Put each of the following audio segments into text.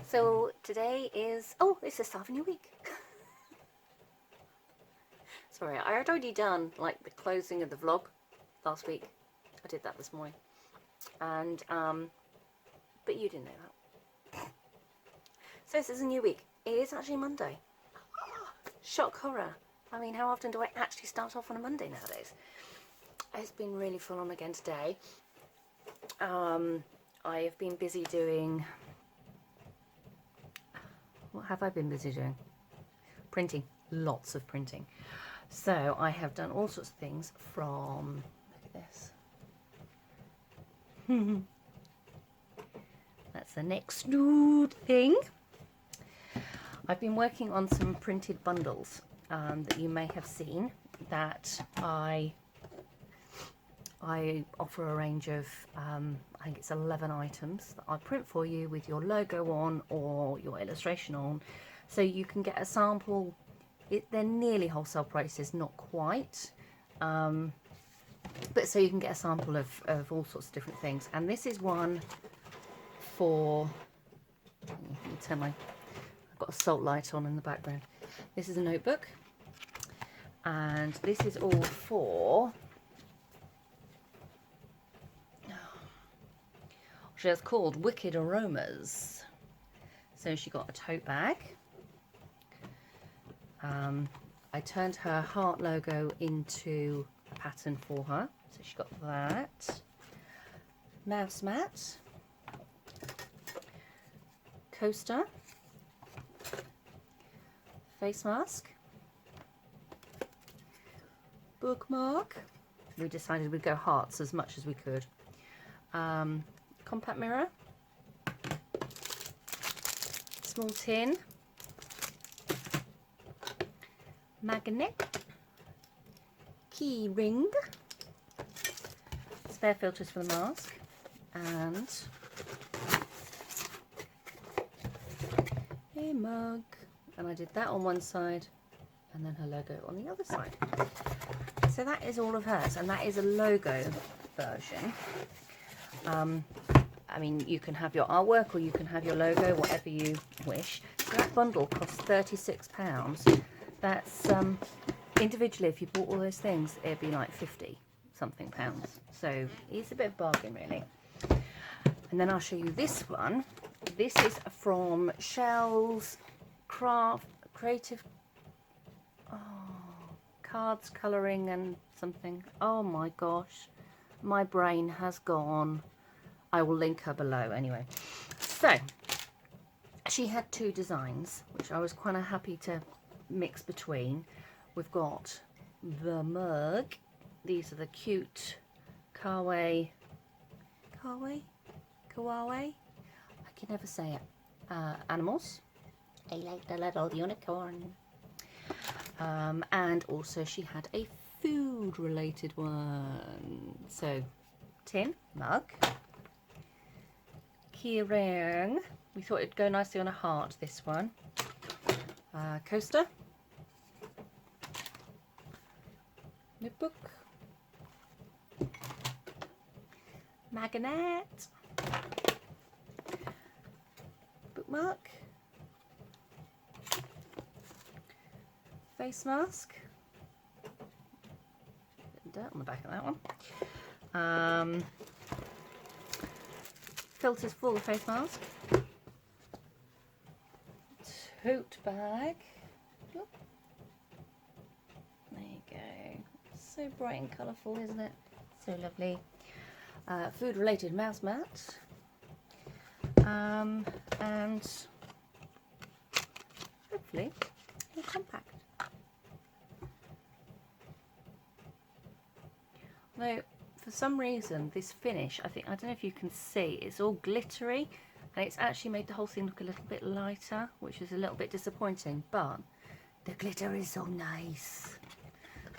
So today is, oh, it's the start of a new week. Sorry, I had already done like the closing of the vlog last week. I did that this morning. And, but you didn't know that. So this is a new week. It is actually Monday. Shock horror. I mean, how often do I actually start off on a Monday nowadays? It's been really full on again today. I have been busy doing... What have I been busy doing? Printing. Lots of printing. So I have done all sorts of things from... Look at this. That's the next nude thing. I've been working on some printed bundles that you may have seen that I offer a range of, I think it's 11 items that I print for you with your logo on or your illustration on, so you can get a sample. They're nearly wholesale prices, not quite, but so you can get a sample of all sorts of different things. And this is one for, let me turn I've got a salt light on in the background. This is a notebook, and this is all for, she's called Wicked Aromas. So she got a tote bag. I turned her heart logo into a pattern for her, so she got that. Mouse mat, coaster, face mask, bookmark. We decided we'd go hearts as much as we could. Compact mirror, small tin, magnet, key ring, spare filters for the mask, and a mug. And I did that on one side and then her logo on the other side. So that is all of hers, and that is a logo version. I mean, you can have your artwork or you can have your logo, whatever you wish. So that bundle costs £36. That's individually, if you bought all those things, it'd be like 50 something pounds. So it's a bit of a bargain, really. And then I'll show you this one. This is from Shell's Creative Cards, Colouring and something. Oh my gosh, my brain has gone. I will link her below anyway. So she had two designs, which I was kind of happy to mix between. We've got the mug. These are the cute kawaii. I can never say it. Animals. I like the little unicorn. And also she had a food related one. So tin, mug, key ring. We thought it'd go nicely on a heart, this one. Coaster, notebook, magnet, bookmark, face mask, dirt on the back of that one, filters for the face mask, tote bag, there you go, so bright and colourful, isn't it? So lovely. Food related mouse mat, and hopefully a compact. Though for some reason this finish, I don't know if you can see, it's all glittery and it's actually made the whole thing look a little bit lighter, which is a little bit disappointing, but the glitter is so nice.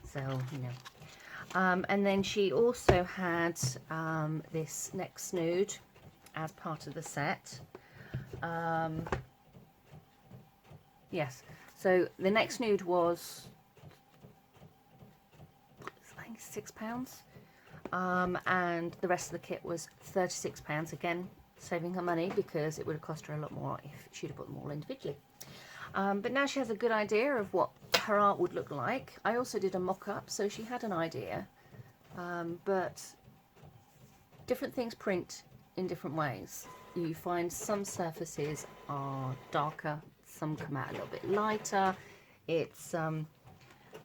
So, you know. And then she also had this next snood as part of the set. Yes, so the next snood was, I think, £6. And the rest of the kit was £36. Again, saving her money because it would have cost her a lot more if she'd have put them all individually. But now she has a good idea of what her art would look like. I also did a mock-up, so she had an idea, but different things print in different ways. You find some surfaces are darker, some come out a little bit lighter. It's and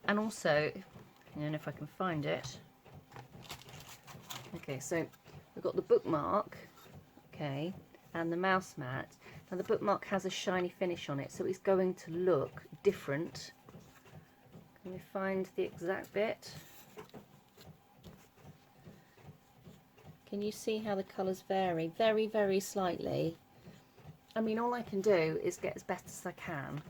also, and if I can find it, okay, so we've got the bookmark, okay, and the mouse mat. Now the bookmark has a shiny finish on it, so it's going to look different. Can we find the exact bit? Can you see how the colours vary? Very, very slightly. I mean, all I can do is get as best as I can,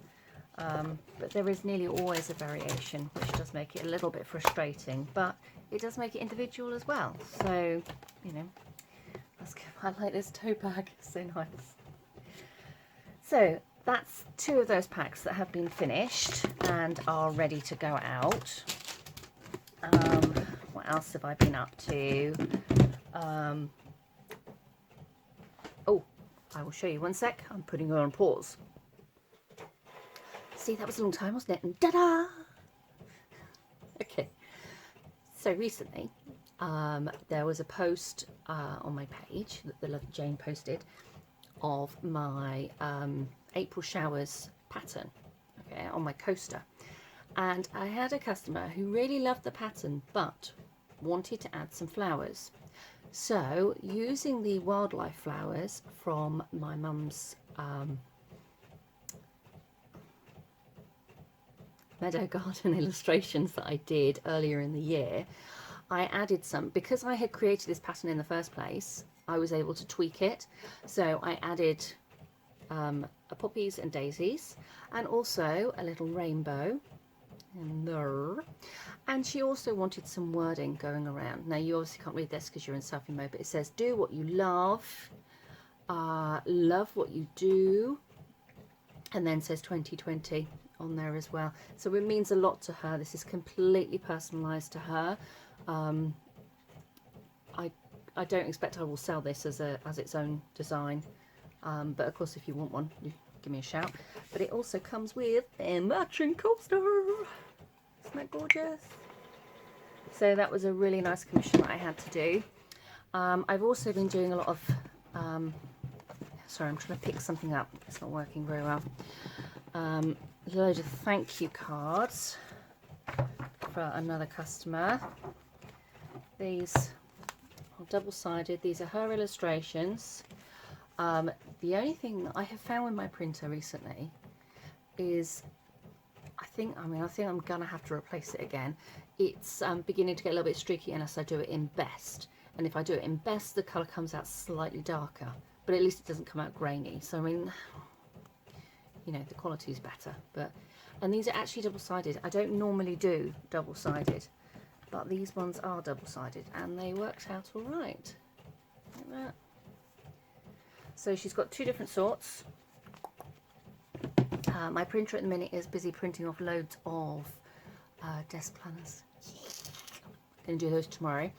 but there is nearly always a variation, which does make it a little bit frustrating, but it does make it individual as well. So, you know, I like this tote bag, it's so nice. So that's 2 of those packs that have been finished and are ready to go out. What else have I been up to? Oh, I will show you, one sec. I'm putting her on pause. See, that was a long time, wasn't it? And ta-da! Okay, so recently there was a post on my page that the lovely Jane posted of my April showers pattern, okay, on my coaster. And I had a customer who really loved the pattern but wanted to add some flowers. So using the wildlife flowers from my mum's meadow garden illustrations that I did earlier in the year, I added some. Because I had created this pattern in the first place, I was able to tweak it. So I added poppies and daisies, and also a little rainbow in there. And she also wanted some wording going around. Now you obviously can't read this because you're in selfie mode, but it says, do what you love, love what you do, and then says 2020 on there as well. So it means a lot to her. This is completely personalized to her. I don't expect I will sell this as its own design, but of course if you want one, you give me a shout. But it also comes with a matching coaster. Isn't that gorgeous? So that was a really nice commission that I had to do. I've also been doing a lot of sorry, I'm trying to pick something up, it's not working very well. A load of thank you cards for another customer. These are double-sided. These are her illustrations. The only thing that I have found with my printer recently is I think I'm gonna have to replace it again. It's beginning to get a little bit streaky unless I do it in best, and if I do it in best the colour comes out slightly darker, but at least it doesn't come out grainy. So I mean, you know, the quality is better. And these are actually double-sided. I don't normally do double-sided, but these ones are double-sided and they worked out all right, like that. So she's got 2 different sorts. My printer at the minute is busy printing off loads of desk planners. Gonna do those tomorrow,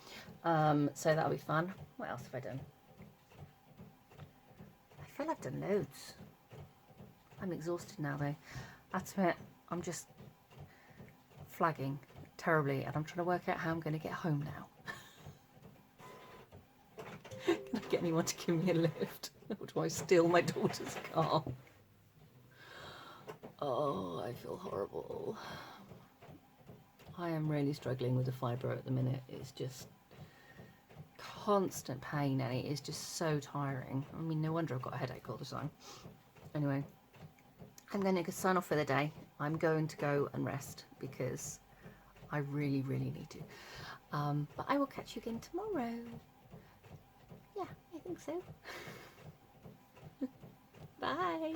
so that'll be fun. What else have I done? I feel I've done loads. I'm exhausted now though. I have to admit, I'm just flagging terribly and I'm trying to work out how I'm going to get home now. Can I get anyone to give me a lift? Or do I steal my daughter's car? Oh, I feel horrible. I am really struggling with the fibro at the minute. It's just constant pain and it is just so tiring. I mean, no wonder I've got a headache all the time. Anyway, I'm going to sign off for the day. I'm going to go and rest because I really, really need to. But I will catch you again tomorrow. Yeah, I think so. Bye.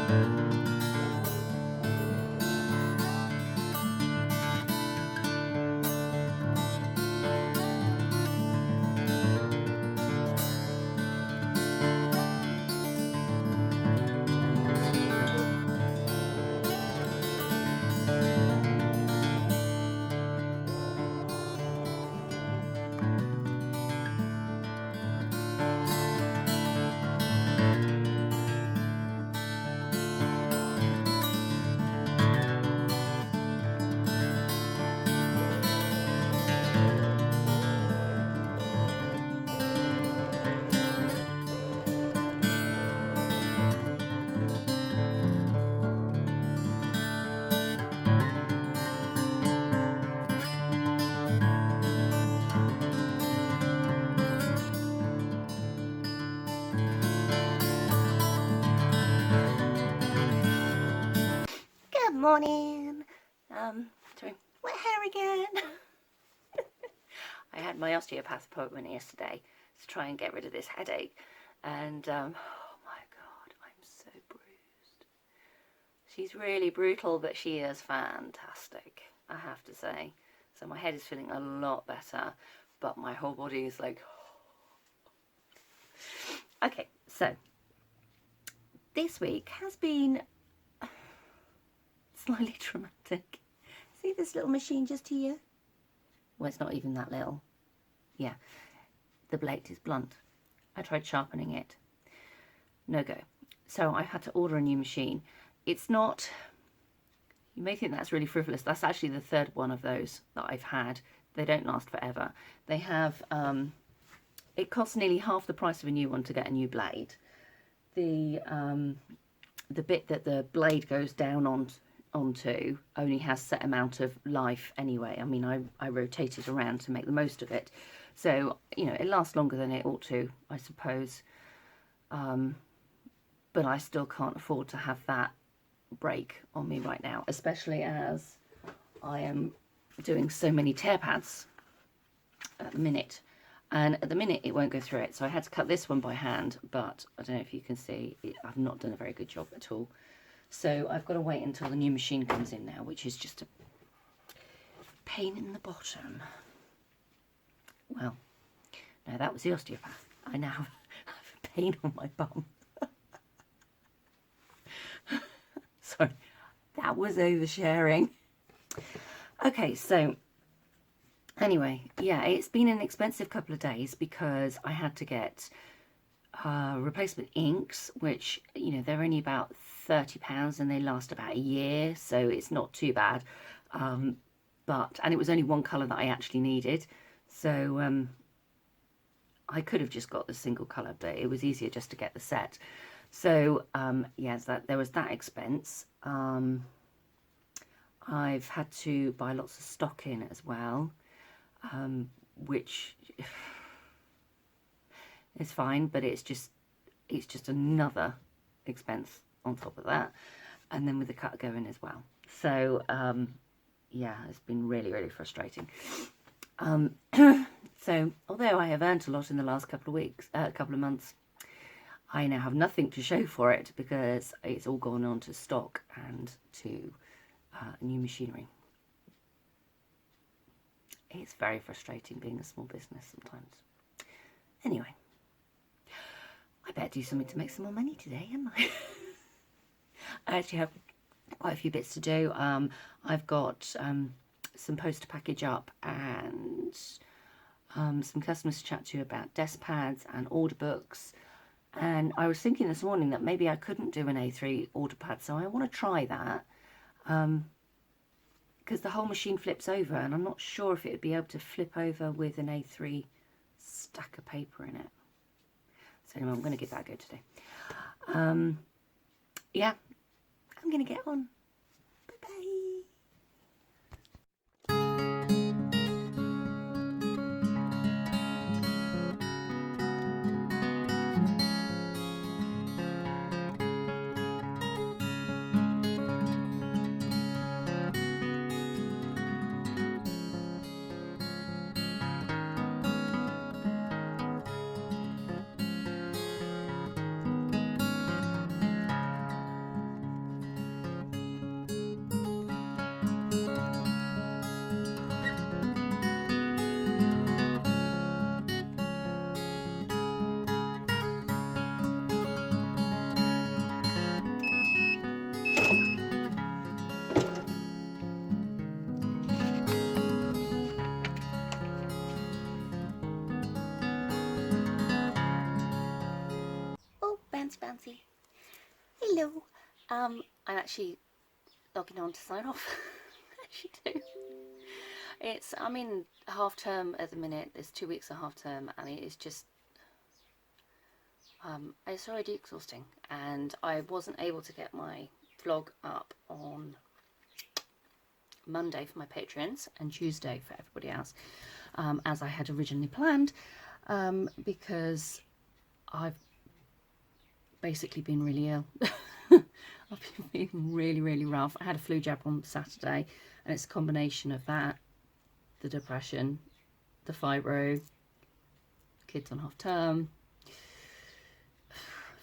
Good morning. Sorry, wet hair again. I had my osteopath appointment yesterday to try and get rid of this headache, and oh my god, I'm so bruised. She's really brutal, but she is fantastic, I have to say. So my head is feeling a lot better, but my whole body is like... Okay, so this week has been slightly traumatic. See this little machine just here? Well, it's not even that little. Yeah, the blade is blunt. I tried sharpening it. No go. So I had to order a new machine. It's not... You may think that's really frivolous. That's actually the third one of those that I've had. They don't last forever. They have... it costs nearly half the price of a new one to get a new blade. The bit that the blade goes down onto only has set amount of life anyway. I mean, I rotate it around to make the most of it, so you know it lasts longer than it ought to, I suppose, but I still can't afford to have that break on me right now, especially as I am doing so many tear pads at the minute, and at the minute it won't go through it, so I had to cut this one by hand, but I don't know if you can see it, I've not done a very good job at all. So I've got to wait until the new machine comes in now, which is just a pain in the bottom. Well, no, that was the osteopath. I now have a pain on my bum. Sorry, that was oversharing. Okay, so anyway, yeah, it's been an expensive couple of days because I had to get replacement inks, which, you know, they're only about £30 and they last about a year, so it's not too bad, and it was only one colour that I actually needed, so I could have just got the single colour, but it was easier just to get the set. So yes, there was that expense. I've had to buy lots of stock in as well, which is fine, but it's just another expense on top of that, and then with the cut going as well. So yeah, it's been really, really frustrating. So although I have earned a lot in the last couple of months, I now have nothing to show for it because it's all gone on to stock and to new machinery. It's very frustrating being a small business sometimes. Anyway, I better do something to make some more money today, haven't I? I actually have quite a few bits to do. I've got some post to package up and some customers to chat to about desk pads and order books. And I was thinking this morning that maybe I couldn't do an A3 order pad, so I want to try that. Because the whole machine flips over, and I'm not sure if it would be able to flip over with an A3 stack of paper in it. So anyway, I'm going to give that a go today. Yeah, I'm going to get on. Bye-bye. Fancy. Hello. I'm actually logging on to sign off. Actually do. I'm in half term at the minute. There's 2 weeks of half term, and it is just it's already exhausting. And I wasn't able to get my vlog up on Monday for my patrons and Tuesday for everybody else, as I had originally planned, because I've basically been really ill. I've been feeling really, really rough. I had a flu jab on Saturday, and it's a combination of that, the depression, the fibro, kids on half term,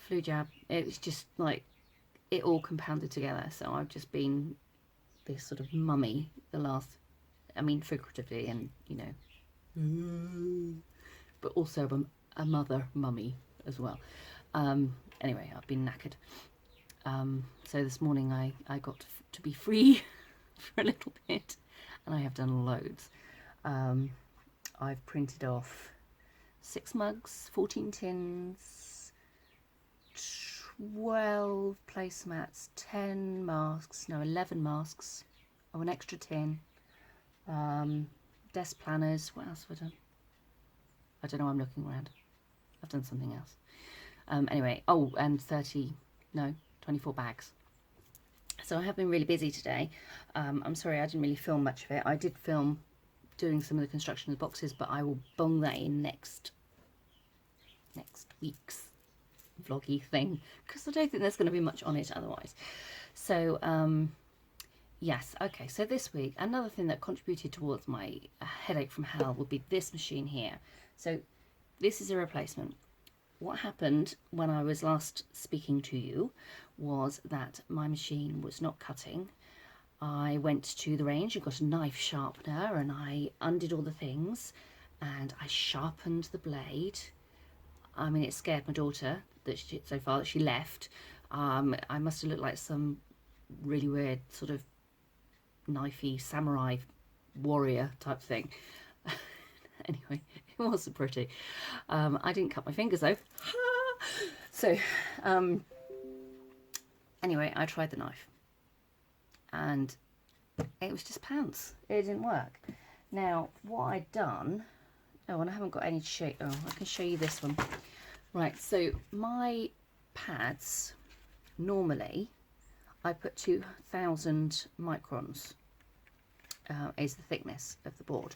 flu jab. It was just like it all compounded together. So I've just been this sort of mummy the last, I mean, figuratively, and you know, but also a mother mummy as well. Anyway, I've been knackered. So this morning I got to be free for a little bit, and I have done loads. I've printed off 6 mugs, 14 tins, 12 placemats, 10 masks, no, 11 masks, oh, an extra tin, desk planners. What else have I done? I don't know, I'm looking around. I've done something else. Anyway, oh, and 24 bags. So I have been really busy today. I'm sorry I didn't really film much of it. I did film doing some of the construction of the boxes, but I will bung that in next week's vloggy thing, because I don't think there's going to be much on it otherwise. So yes, okay, so this week another thing that contributed towards my headache from hell would be this machine here. So this is a replacement. What happened when I was last speaking to you was that my machine was not cutting. I went to the range and got a knife sharpener, and I undid all the things, and I sharpened the blade. I mean, it scared my daughter that so far that she left. I must have looked like some really weird sort of knifey samurai warrior type thing. Anyway, it wasn't pretty. I didn't cut my fingers though. So anyway, I tried the knife, and it was just pants. It didn't work. Now, what I'd done, oh, and I haven't got any to show. Oh, I can show you this one. Right, so my pads, normally I put 2000 microns is the thickness of the board.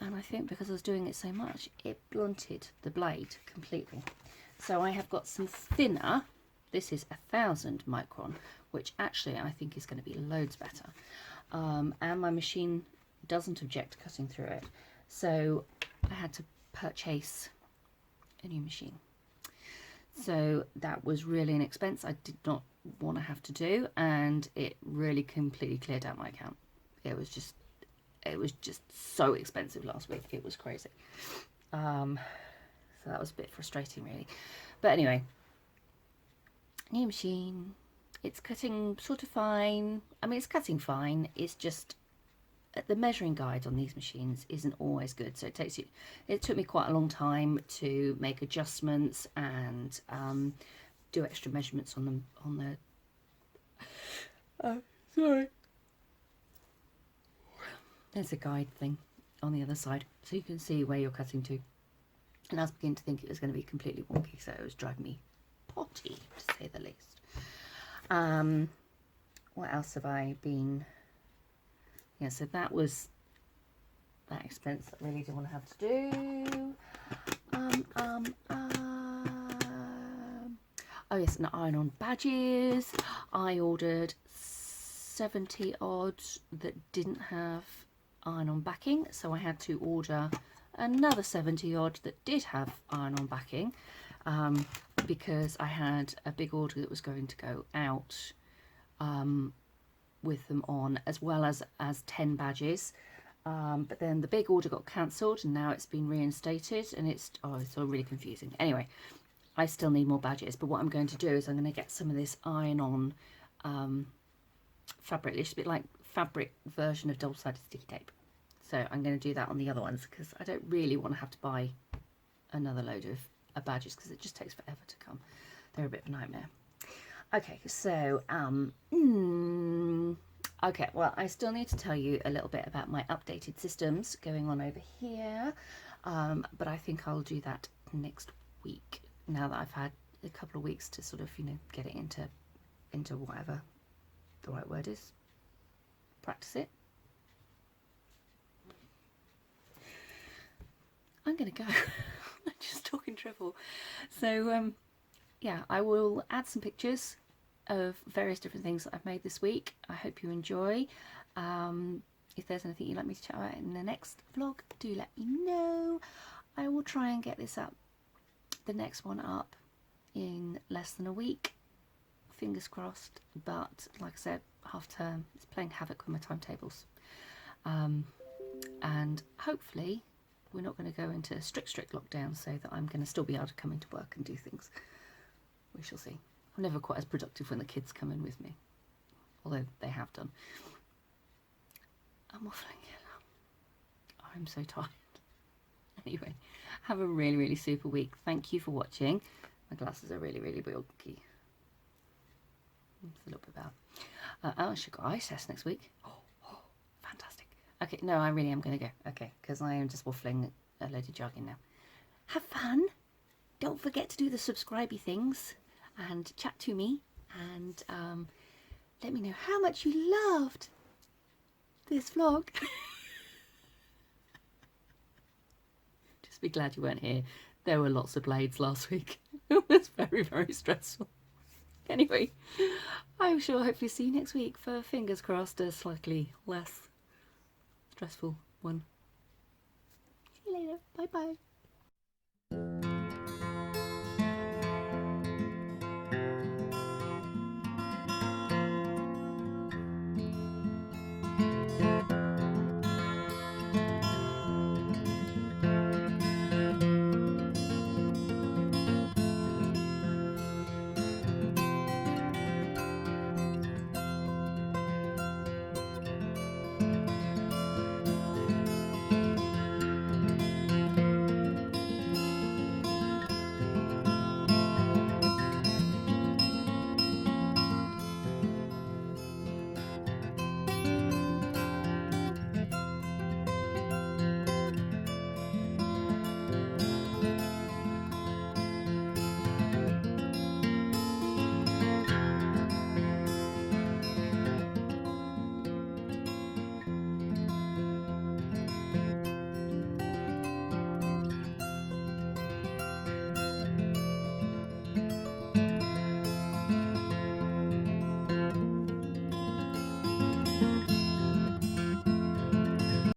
And I think because I was doing it so much, it blunted the blade completely. So I have got some thinner. This is 1000 micron, which actually I think is going to be loads better. And my machine doesn't object to cutting through it. So I had to purchase a new machine. So that was really an expense I did not want to have to do, and it really completely cleared out my account. It was just so expensive last week. It was crazy. So that was a bit frustrating, really. But anyway, new machine. It's cutting sort of fine. I mean, it's cutting fine. It's just the measuring guide on these machines isn't always good. So it took me quite a long time to make adjustments and do extra measurements on them on the. Sorry. There's a guide thing on the other side, so you can see where you're cutting to. And I was beginning to think it was going to be completely wonky, so it was driving me potty, to say the least. What else have I been? Yeah, so that was that expense that I really didn't want to have to do. Oh yes, and iron-on badges. I ordered 70 odd that didn't have iron-on backing, so I had to order another 70 odd that did have iron-on backing, because I had a big order that was going to go out with them on, as well as 10 badges, but then the big order got cancelled, and now it's been reinstated, and it's all really confusing. Anyway, I still need more badges, but what I'm going to do is I'm going to get some of this iron-on fabric. It's a bit like fabric version of double-sided sticky tape, so I'm going to do that on the other ones, because I don't really want to have to buy another load of badges because it just takes forever to come. They're a bit of a nightmare. Okay, so okay, well, I still need to tell you a little bit about my updated systems going on over here, but I think I'll do that next week, now that I've had a couple of weeks to sort of, you know, get it into whatever the right word is, practice it. I'm gonna go. I'm just talking triple. So yeah, I will add some pictures of various different things that I've made this week. I hope you enjoy. If there's anything you'd like me to chat about in the next vlog, do let me know. I will try and get this up, the next one up, in less than a week. Fingers crossed, but like I said, half term is playing havoc with my timetables. And hopefully we're not going to go into strict lockdown, so that I'm going to still be able to come into work and do things. We shall see. I'm never quite as productive when the kids come in with me, although they have done. I'm waffling here now. I'm so tired. Anyway, have a really super week. Thank you for watching. My glasses are really bulky. It's a little bit bad. I should go eye test next week. Oh, fantastic. Okay, no, I really am going to go. Okay, because I am just waffling a load of jargon now. Have fun. Don't forget to do the subscribey things and chat to me, and let me know how much you loved this vlog. Just be glad you weren't here. There were lots of blades last week. It was very stressful. Anyway, I shall hopefully see you next week for, fingers crossed, a slightly less stressful one. See you later. Bye bye.